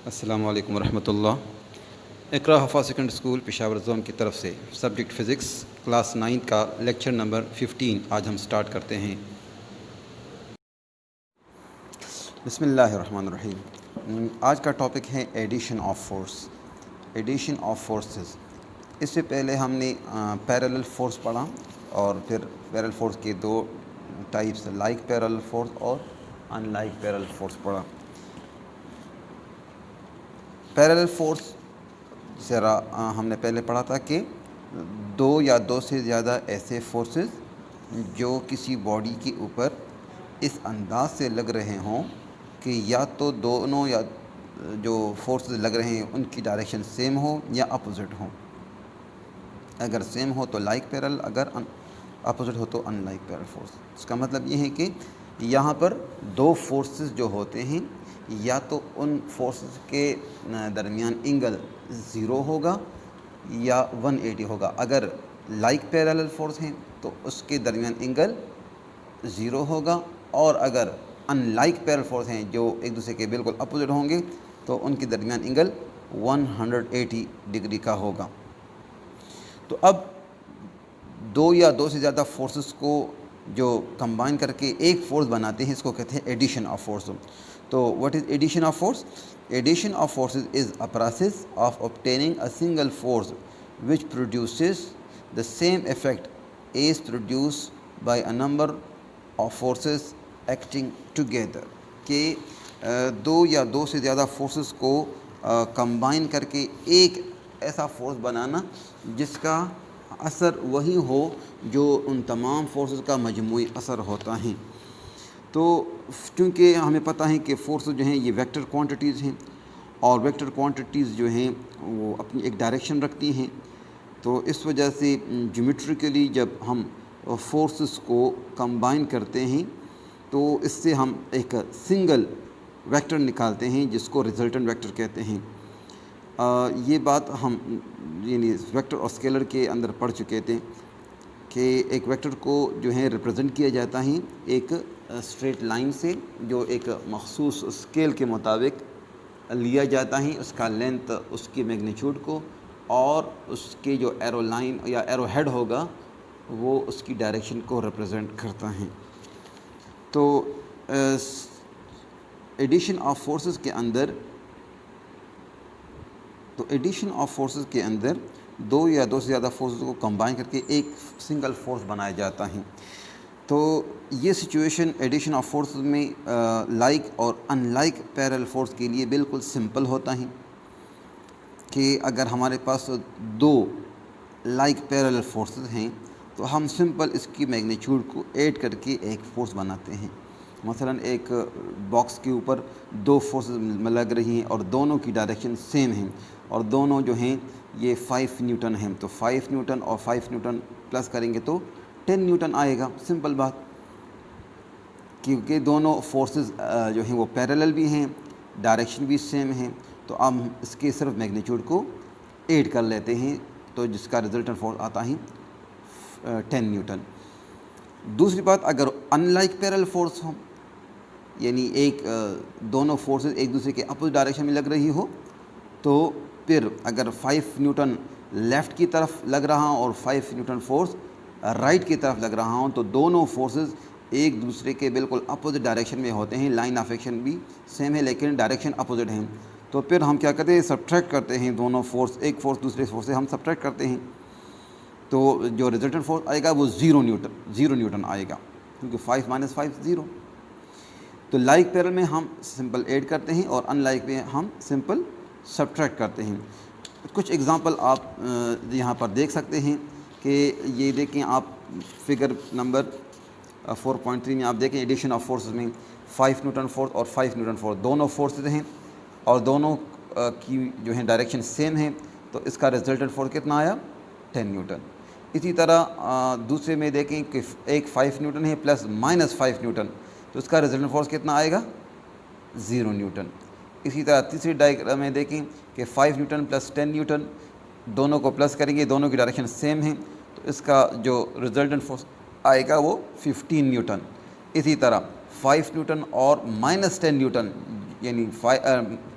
السلام علیکم ورحمۃ اللہ۔ اقرا حفاظ سیکنڈری اسکول پشاور زون کی طرف سے سبجیکٹ فزکس کلاس 9 کا لیکچر نمبر 15 آج ہم سٹارٹ کرتے ہیں۔ بسم اللہ الرحمن الرحیم۔ آج کا ٹاپک ہے addition of force, addition of forces. اس سے پہلے ہم نے پیرالل فورس پڑھا اور پھر پیرالل فورس کے دو ٹائپس لائک پیرالل فورس اور ان لائک پیرالل فورس پڑھا۔ پیرالل فورس ذرا ہم نے پہلے پڑھا تھا کہ دو یا دو سے زیادہ ایسے فورسز جو کسی باڈی کے اوپر اس انداز سے لگ رہے ہوں کہ یا تو دونوں یا جو فورسز لگ رہے ہیں ان کی ڈائریکشن سیم ہو یا اپوزٹ ہو۔ اگر سیم ہو تو لائک پیرالل، اگر اپوزٹ ہو تو ان لائک پیرالل فورس۔ اس کا مطلب یہ ہے کہ یہاں پر دو فورسز جو ہوتے ہیں یا تو ان فورسز کے درمیان اینگل 0 ہوگا یا 180 ہوگا۔ اگر لائک پیرالل فورس ہیں تو اس کے درمیان اینگل 0 ہوگا، اور اگر ان لائک پیرالل فورس ہیں جو ایک دوسرے کے بالکل اپوزٹ ہوں گے تو ان کے درمیان اینگل 180 ڈگری کا ہوگا۔ تو اب دو یا دو سے زیادہ فورسز کو جو کمبائن کر کے ایک فورس بناتے ہیں اس کو کہتے ہیں ایڈیشن آف فورس۔ تو what is addition of force? Addition of forces is a process of obtaining a single force which produces the same effect as produced by a number of forces acting together۔ کہ دو یا دو سے زیادہ forces کو combine کر کے ایک ایسا force بنانا جس کا اثر وہی ہو جو ان تمام فورسز کا مجموعی اثر ہوتا ہے۔ تو چونکہ ہمیں پتہ ہے کہ فورسز جو ہیں یہ ویکٹر کوانٹیٹیز ہیں، اور ویکٹر کوانٹیٹیز جو ہیں وہ اپنی ایک ڈائریکشن رکھتی ہیں، تو اس وجہ سے جیومیٹریکلی جب ہم فورسز کو کمبائن کرتے ہیں تو اس سے ہم ایک سنگل ویکٹر نکالتے ہیں جس کو ریزلٹنٹ ویکٹر کہتے ہیں۔ یہ بات ہم یعنی ویکٹر اور اسکیلر کے اندر پڑھ چکے تھے کہ ایک ویکٹر کو جو ہے ریپرزنٹ کیا جاتا ہے ایک اسٹریٹ لائن سے جو ایک مخصوص اسکیل کے مطابق لیا جاتا ہے، اس کا لینتھ اس کی میگنیچیوڈ کو، اور اس کے جو ایرو لائن یا ایرو ہیڈ ہوگا وہ اس کی ڈائریکشن کو ریپرزنٹ کرتا ہے۔ تو ایڈیشن آف فورسز کے اندر دو یا دو سے زیادہ فورسز کو کمبائن کر کے ایک سنگل فورس بنایا جاتا ہے۔ تو یہ سچویشن ایڈیشن آف فورسز میں لائک اور ان لائک پیرالل فورس کے لیے بالکل سمپل ہوتا ہے کہ اگر ہمارے پاس دو لائک پیرالل فورسز ہیں تو ہم سمپل اس کی میگنیچیوڈ کو ایڈ کر کے ایک فورس بناتے ہیں۔ مثلا ایک باکس کے اوپر دو فورسز لگ رہی ہیں اور دونوں کی ڈائریکشن سیم ہیں، اور دونوں جو ہیں یہ 5 نیوٹن ہیں، تو 5 نیوٹن اور 5 نیوٹن پلس کریں گے تو 10 نیوٹن آئے گا۔ سمپل بات، کیونکہ دونوں فورسز جو ہیں وہ پیرالل بھی ہیں، ڈائریکشن بھی سیم ہیں، تو ہم اس کے صرف میگنیچیوڈ کو ایڈ کر لیتے ہیں تو جس کا ریزلٹنٹ فورس آتا ہے 10 نیوٹن۔ دوسری بات، اگر ان لائک پیرالل فورس ہو یعنی دونوں فورسز ایک دوسرے کے اپوزٹ ڈائریکشن میں لگ رہی ہو، تو پھر اگر 5 نیوٹن لیفٹ کی طرف لگ رہا ہوں اور 5 نیوٹن فورس رائٹ کی طرف لگ رہا ہوں، تو دونوں فورسز ایک دوسرے کے بالکل اپوزٹ ڈائریکشن میں ہوتے ہیں، لائن آف ایکشن بھی سیم ہے لیکن ڈائریکشن اپوزٹ ہیں، تو پھر ہم کیا کرتے ہیں، سبٹریکٹ کرتے ہیں دونوں فورس، ایک فورس دوسرے فورس سے ہم سبٹریکٹ کرتے ہیں، تو جو ریزلٹنٹ فورس آئے گا وہ 0 نیوٹن آئے گا، کیونکہ 5 - 5 0۔ تو لائک پیرالل میں ہم سمپل ایڈ کرتے ہیں اور ان لائک میں ہم سمپل سبٹریکٹ کرتے ہیں۔ کچھ ایگزامپل آپ یہاں پر دیکھ سکتے ہیں کہ یہ دیکھیں آپ فگر نمبر 4.3 میں آپ دیکھیں ایڈیشن آف فورسز میں 5 نیوٹن فورس اور 5 نیوٹن فورس دونوں فورسز ہیں اور دونوں کی جو ہیں ڈائریکشن سیم ہیں، تو اس کا ریزلٹنٹ فورس کتنا آیا، 10 نیوٹن۔ اسی طرح دوسرے میں دیکھیں کہ ایک 5 نیوٹن ہے پلس -5 نیوٹن، تو اس کا ریزلٹنٹ فورس کتنا آئے گا، 0 نیوٹن۔ اسی طرح تیسری ڈائیگرام میں دیکھیں کہ 5 نیوٹن پلس 10 نیوٹن، دونوں کو پلس کریں گے، دونوں کی ڈائریکشن سیم ہیں، تو اس کا جو ریزلٹنٹ فورس آئے گا وہ 15 نیوٹن۔ اسی طرح 5 نیوٹن اور -10 نیوٹن یعنی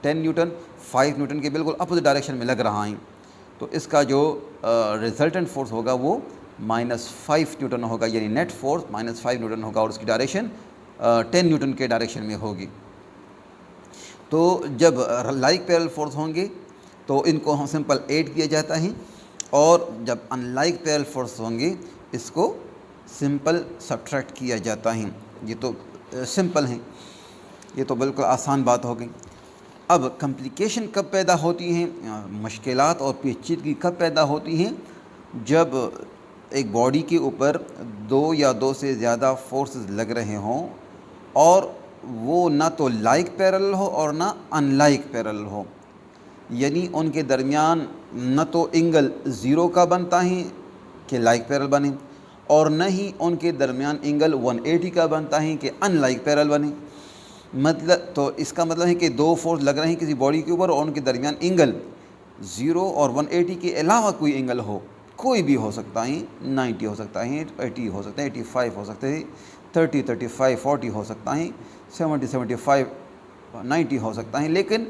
10 نیوٹن 5 نیوٹن کے بالکل اپوزٹ ڈائریکشن میں لگ رہا ہیں، تو اس کا جو ریزلٹنٹ فورس ہوگا وہ -5 نیوٹن ہوگا، یعنی نیٹ فورس -5 نیوٹن ہوگا، اور اس کی ڈائریکشن 10 نیوٹن کے ڈائریکشن میں ہوگی۔ تو جب لائک پیرل فورس ہوں گے تو ان کو ہم سمپل ایڈ کیا جاتا ہے، اور جب ان لائک پیرل فورس ہوں گے اس کو سمپل سبٹریکٹ کیا جاتا ہے۔ یہ تو سمپل ہیں، یہ تو بالکل آسان بات ہو گئی۔ اب کمپلیکیشن کب پیدا ہوتی ہیں، مشکلات اور پیچیدگی کب پیدا ہوتی ہیں؟ جب ایک باڈی کے اوپر 2 یا 2 سے زیادہ فورسز لگ رہے ہوں، اور وہ نہ تو لائک پیرل ہو اور نہ ان لائک پیرل ہو، یعنی ان کے درمیان نہ تو اینگل 0 کا بنتا ہے کہ لائک پیرل بنے، اور نہ ہی ان کے درمیان اینگل 180 کا بنتا ہے کہ ان لائک پیرل بنے۔ مطلب تو اس کا مطلب ہے کہ 2 فورس لگ رہے ہیں کسی باڈی کے اوپر، اور ان کے درمیان اینگل 0 اور 180 کے علاوہ کوئی اینگل ہو، کوئی بھی ہو سکتا ہے، 90 ہو سکتا ہے، 80 ہو سکتا ہے، 85 ہو سکتے ہیں، 30 35 40 ہو سکتا ہے، 70 75 90 ہو سکتا ہے، لیکن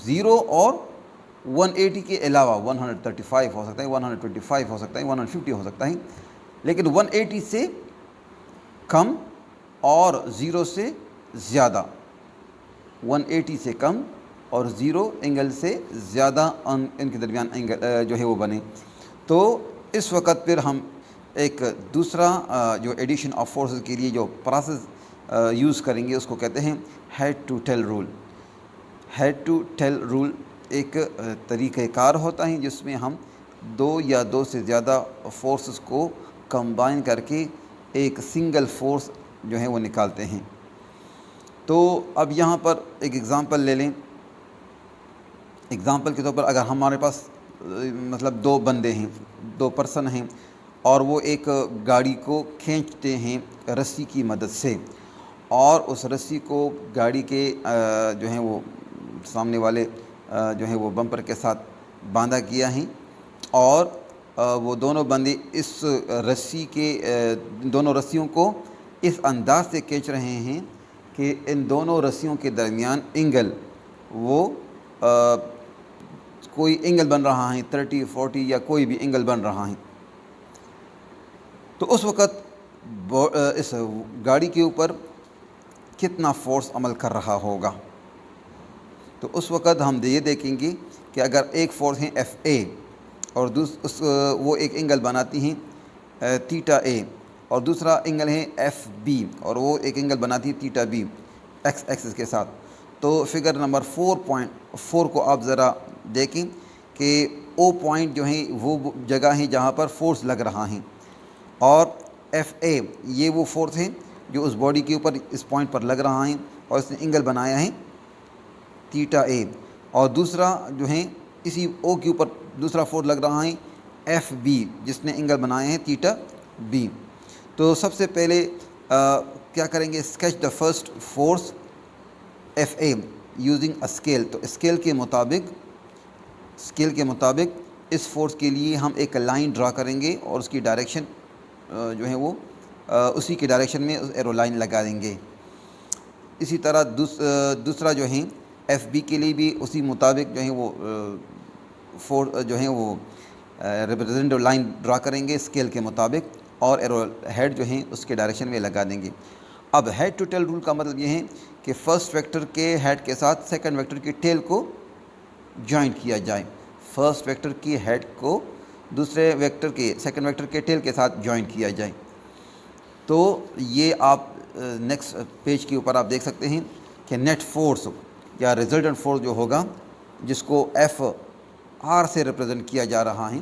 0 اور 180 کے علاوہ 135 ہو سکتا ہے، 125 ہو سکتا ہے، 150 ہو سکتا ہے، لیکن 180 سے کم اور 0 سے زیادہ، 180 سے کم اور 0 اینگل سے زیادہ ان کے درمیان اینگل جو ہے وہ بنے۔ تو اس وقت پھر ہم ایک دوسرا جو ایڈیشن آف فورسز کے لیے جو پروسیس یوز کریں گے اس کو کہتے ہیں head to tail rule. Head to tail rule ایک طریقہ کار ہوتا ہے جس میں ہم 2 یا 2 سے زیادہ فورسز کو کمبائن کر کے ایک سنگل فورس جو ہے وہ نکالتے ہیں۔ تو اب یہاں پر ایک ایگزامپل لے لیں۔ ایگزامپل کے طور پر اگر ہمارے پاس مطلب 2 بندے ہیں، 2 پرسن ہیں، اور وہ ایک گاڑی کو کھینچتے ہیں رسی کی مدد سے، اور اس رسی کو گاڑی کے جو ہیں وہ سامنے والے جو ہیں وہ بمپر کے ساتھ باندھا کیا ہے، اور وہ دونوں بندے اس رسی کے دونوں رسیوں کو اس انداز سے کھینچ رہے ہیں کہ ان دونوں رسیوں کے درمیان اینگل وہ کوئی اینگل بن رہا ہے، 30 40 یا کوئی بھی اینگل بن رہا ہے۔ تو اس وقت اس گاڑی کے اوپر کتنا فورس عمل کر رہا ہوگا؟ تو اس وقت ہم یہ دیکھیں گے کہ اگر ایک فورس ہے ایف اے، اور وہ ایک اینگل بناتی ہیں تھیٹا اے، اور دوسرا اینگل ہے ایف بی، اور وہ ایک اینگل بناتی ہے تھیٹا بی ایکس ایکسس کے ساتھ۔ تو فگر نمبر 4.4 کو آپ ذرا دیکھیں کہ او پوائنٹ جو ہیں وہ جگہ ہیں جہاں پر فورس لگ رہا ہے، اور ایف اے یہ وہ فورس ہے جو اس باڈی کے اوپر اس پوائنٹ پر لگ رہا ہے، اور اس نے اینگل بنایا ہے تھیٹا اے، اور دوسرا جو ہے اسی او کے اوپر دوسرا فورس لگ رہا ہے ایف بی جس نے اینگل بنایا ہے تھیٹا بی۔ تو سب سے پہلے کیا کریں گے؟ Sketch the first force F A using a scale. تو اسکیل کے مطابق اس فورس کے لیے ہم ایک لائن ڈرا کریں گے، اور اس کی ڈائریکشن جو ہے وہ اسی کی ڈائریکشن میں ایرو لائن لگا دیں گے۔ اسی طرح دوسرا جو ہے ایف بی کے لیے بھی اسی مطابق جو ہے وہ فورس جو ہے وہ ریپرزینٹیو لائن ڈرا کریں گے اسکیل کے مطابق، اور ایرو ہیڈ جو ہیں اس کے ڈائریکشن میں لگا دیں گے۔ اب ہیڈ ٹو ٹیل رول کا مطلب یہ ہے کہ فرسٹ ویکٹر کے ہیڈ کے ساتھ سیکنڈ ویکٹر کی ٹیل کو جوائنٹ کیا جائے، فرسٹ ویکٹر کی ہیڈ کو دوسرے ویکٹر کے سیکنڈ ویکٹر کے ٹیل کے ساتھ جوائنٹ کیا جائے۔ تو یہ آپ نیکسٹ پیج کے اوپر آپ دیکھ سکتے ہیں کہ نیٹ فورس یا ریزلٹنٹ فورس جو ہوگا جس کو ایف آر سے ریپرزینٹ کیا جا رہا ہے،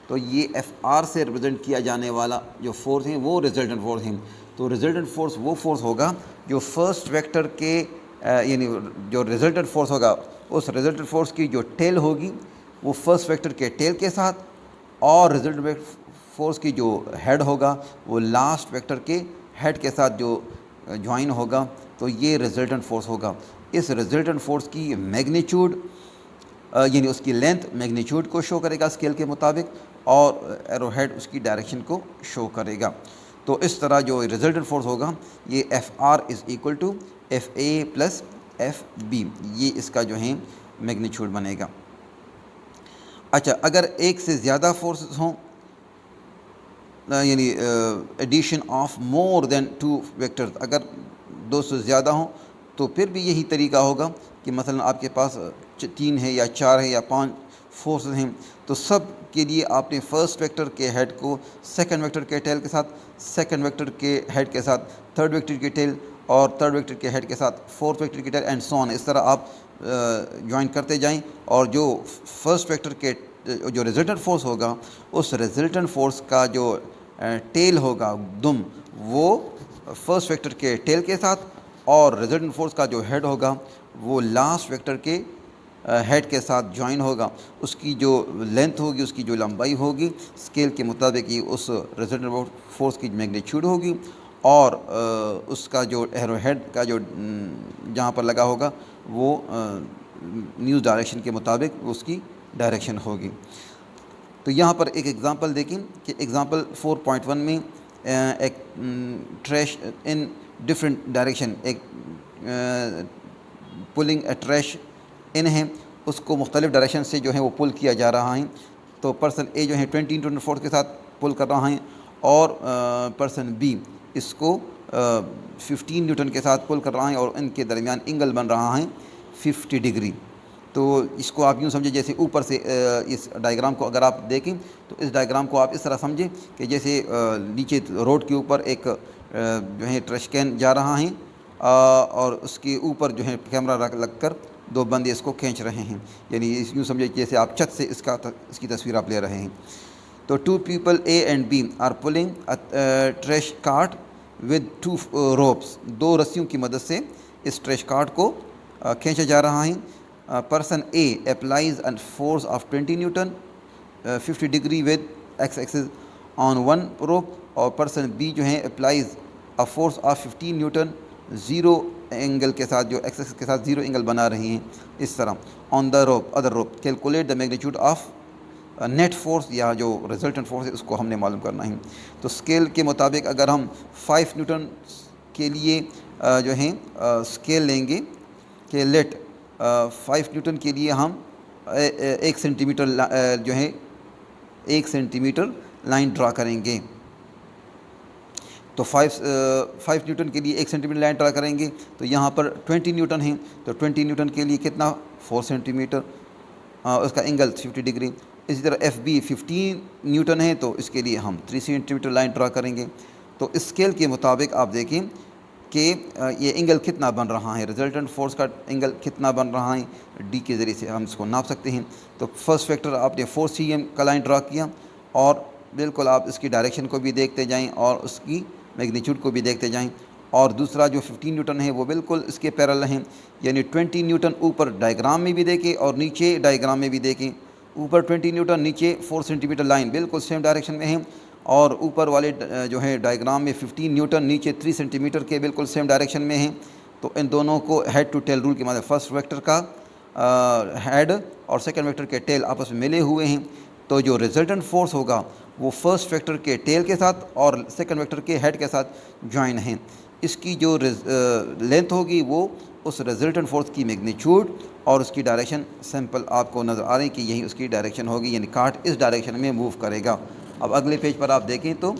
تو یہ ایف آر سے ریپرزینٹ کیا جانے والا جو فورس ہیں وہ ریزلٹنٹ فورس ہیں۔ تو ریزلٹنٹ فورس وہ فورس ہوگا جو فرسٹ ویکٹر کے یعنی جو ریزلٹنٹ فورس ہوگا اس ریزلٹنٹ فورس کی جو ٹیل ہوگی وہ فرسٹ ویکٹر کے ٹیل کے ساتھ، اور ریزلٹنٹ فورس کی جو ہیڈ ہوگا وہ لاسٹ ویکٹر کے ہیڈ کے ساتھ جو جوائن ہوگا، تو یہ ریزلٹنٹ فورس ہوگا۔ اس ریزلٹنٹ فورس کی میگنیچیوڈ یعنی اس کی لینتھ میگنیچیوڈ کو شو کرے گا اسکیل کے مطابق، اور ایرو ہیڈ اس کی ڈائریکشن کو شو کرے گا۔ تو اس طرح جو ریزلٹنٹ فورس ہوگا یہ F R is equal to F A plus F B, یہ اس کا جو ہے میگنیچیوڈ بنے گا۔ اچھا، اگر ایک سے زیادہ فورسز ہوں، یعنی addition of more than two vectors, اگر دو سے زیادہ ہوں تو پھر بھی یہی طریقہ ہوگا کہ مثلا آپ کے پاس 3 ہے یا 4 ہے یا 5 فورسز ہیں، تو سب کے لیے آپ نے فرسٹ ویکٹر کے ہیڈ کو سیکنڈ ویکٹر کے ٹیل کے ساتھ، سیکنڈ ویکٹر کے ہیڈ کے ساتھ تھرڈ ویکٹر کے ٹیل، اور تھرڈ ویکٹر کے ہیڈ کے ساتھ فورتھ ویکٹر کے ٹیل اینڈ سو آن، اس طرح آپ جوائن کرتے جائیں، اور جو فرسٹ ویکٹر کے جو ریزلٹنٹ فورس ہوگا اس ریزلٹنٹ فورس کا جو ٹیل ہوگا دم، وہ فرسٹ ویکٹر کے ٹیل کے ساتھ، اور ریزلٹنٹ فورس کا جو ہیڈ ہوگا وہ لاسٹ ویکٹر کے ہیڈ کے ساتھ جوائن ہوگا۔ اس کی جو لینتھ ہوگی، اس کی جو لمبائی ہوگی، اسکیل کے مطابق یہ اس ریزلٹنٹ فورس کی میگنیچیوڈ ہوگی، اور اس کا جو ایرو ہیڈ کا جو جہاں پر لگا ہوگا وہ نیوز ڈائریکشن کے مطابق اس کی ڈائریکشن ہوگی۔ تو یہاں پر ایک ایگزامپل دیکھیں کہ ایگزامپل 4.1 میں ایک ٹریش ان ڈفرینٹ ڈائریکشن، ایک پولنگ اے ٹریش ان ہے، اس کو مختلف ڈائریکشن سے جو ہے وہ پل کیا جا رہا ہے۔ تو پرسن اے جو ہے 20 × 4 کے ساتھ پل کر رہا ہے، اور پرسن بی اس کو 15 نیوٹن کے ساتھ پل کر رہا ہے، اور ان کے درمیان اینگل بن رہا ہے 50 ڈگری۔ تو اس کو آپ یوں سمجھیں جیسے اوپر سے اس ڈائیگرام کو اگر آپ دیکھیں تو اس ڈائیگرام کو آپ اس طرح سمجھیں کہ جیسے نیچے روڈ کے اوپر ایک جو ہے ٹریش کین جا رہا ہے، اور اس کے اوپر جو ہے کیمرہ لگ کر 2 بندے اس کو کھینچ رہے ہیں، یعنی یوں سمجھیں جیسے آپ چھت سے اس کی تصویر آپ لے رہے ہیں۔ تو 2 people A and B are pulling a trash cart with 2 ropes، 2 رسیوں کی مدد سے اس ٹریش کارٹ کو کھینچا جا رہا ہے۔ Person A applies a force of 20 Newton 50 degree with x axis on one rope، اور پرسن B جو ہے applies a force of 15 Newton 0 angle کے ساتھ، جو ایکس ایکسس کے ساتھ 0 اینگل بنا رہی ہیں اس طرح on the rope other rope۔ calculate the magnitude of net force, یا جو ریزلٹنٹ فورس ہے اس کو ہم نے معلوم کرنا ہے۔ تو اسکیل کے مطابق اگر ہم 5 نیوٹن کے لیے جو ہیں اسکیل لیں گے کہ لیٹ 5 نیوٹن کے لیے ہم 1 سینٹی میٹر جو ہے 1 سینٹی میٹر لائن ڈرا کریں گے۔ تو 5 نیوٹن کے لیے 1 سینٹی میٹر لائن ڈرا کریں گے، تو یہاں پر 20 نیوٹن ہیں، تو 20 نیوٹن کے لیے کتنا 4 سینٹی میٹر، اس کا اینگل 50 ڈگری۔ اسی طرح ایف بی 15 نیوٹن ہے، تو اس کے لیے ہم 3 سینٹی میٹر لائن ڈرا کریں گے۔ تو اسکیل کے مطابق آپ دیکھیں کہ یہ اینگل کتنا بن رہا ہے، ریزلٹنٹ فورس کا اینگل کتنا بن رہا ہے، ڈی کے ذریعے سے ہم اس کو ناپ سکتے ہیں۔ تو فرسٹ فیکٹر آپ نے 4 cm کا لائن ڈرا کیا، اور بالکل آپ اس کی ڈائریکشن کو بھی دیکھتے جائیں اور اس کی میگنیچیوڈ کو بھی دیکھتے جائیں، اور دوسرا جو 15 نیوٹن ہے وہ بالکل اس کے پیرل ہیں، یعنی 20 نیوٹن اوپر ڈائیگرام میں بھی دیکھیں اور نیچے ڈائیگرام میں بھی دیکھیں۔ اوپر 20 نیوٹن، نیچے 4 سینٹی میٹر لائن بالکل سیم ڈائریکشن میں ہیں، اور اوپر والے جو ہے ڈائیگرام میں 15 نیوٹن، نیچے 3 سینٹی میٹر کے بالکل سیم ڈائریکشن میں ہیں۔ تو ان دونوں کو ہیڈ ٹو ٹیل رول کے مطابق فرسٹ ویکٹر کا ہیڈ اور سیکنڈ ویکٹر کے ٹیل آپس میں ملے ہوئے ہیں، تو جو ریزلٹنٹ فورس ہوگا وہ فرسٹ ویکٹر کے ٹیل کے ساتھ اور سیکنڈ ویکٹر کے ہیڈ کے ساتھ جوائن ہیں۔ اس کی جو لینتھ ہوگی وہ اس ریزلٹنٹ فورس کی میگنیچیوڈ اور اس کی ڈائریکشن سمپل آپ کو نظر آ رہی ہے کہ یہی اس کی ڈائریکشن ہوگی، یعنی کارٹ اس ڈائریکشن میں موو کرے گا۔ اب اگلے پیج پر آپ دیکھیں تو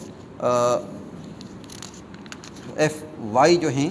ایف وائی جو ہیں